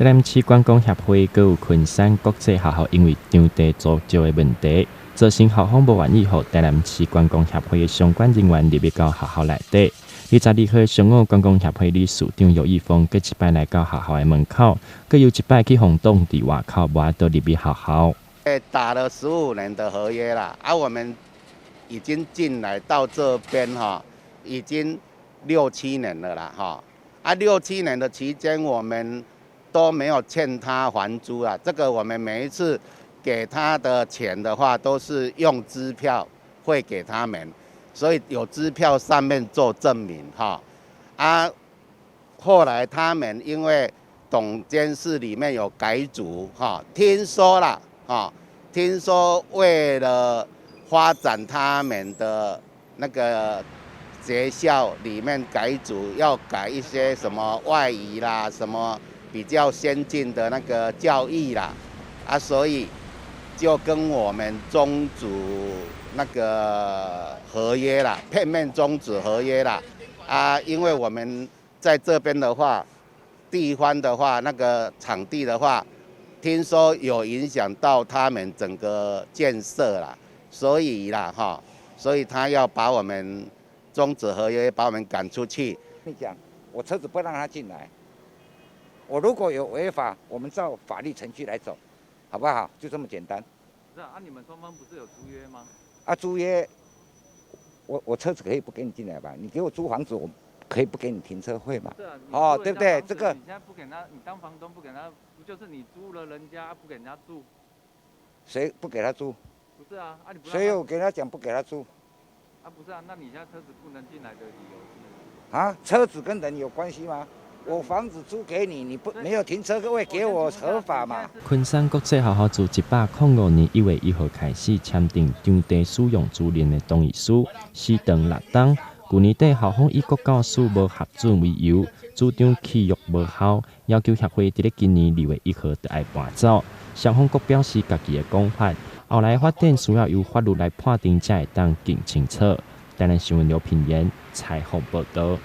台南市观光协会佮有昆山国际学校因为场地造就的问题，造成校方无愿意予台南市观光协会的相关人员入去到学校内底。22号上午，观光协会理事长尤义峰佮一摆来到学校的门口，佮又一摆去轰动伫外口，无法度入去学校。打了15年的合约啦，我们已经进来到这边已经6、7年了啦6、7年的期间，我们都没有欠他还租啊。这个我们每一次给他的钱的话，都是用支票汇给他们，所以有支票上面做证明后来他们因为董监事里面有改组听说啦听说为了发展他们的那个学校里面改组，要改一些什么外语啦，什么比较先进的那个教育啦，所以就跟我们终止那个合约啦，片面终止合约啦因为我们在这边的话，地方的话，那个场地的话，听说有影响到他们整个建设啦，所以他要把我们终止合约，把我们赶出去。你讲，我车子不让他进来，我如果有违法，我们照法律程序来走，好不好？就这么简单。是你们双方不是有租约吗？租约，我车子可以不给你进来吧？你给我租房子，我可以不给你停车费嘛？是啊，对不对？这个你现在不给他，你当房东不给他，不就是你租了人家不给人家住？谁不给他租？不是啊，你不谁有给他讲不给他租？不是啊，那你现在车子不能进来的理由是？车子跟人有关系吗？我房子租给你，你不没有停车位给我合法嘛？昆山国际学校自105年1月1号开始签订场地使用租赁的同意书，4长6档。去年底校方以国教署无核准为由，主张契约无效，要求协会伫今年2月1号就要搬走。双方各表示家己的讲法，后来发展需要由法律来判定才会当更清楚。台南新闻刘品言采访报道。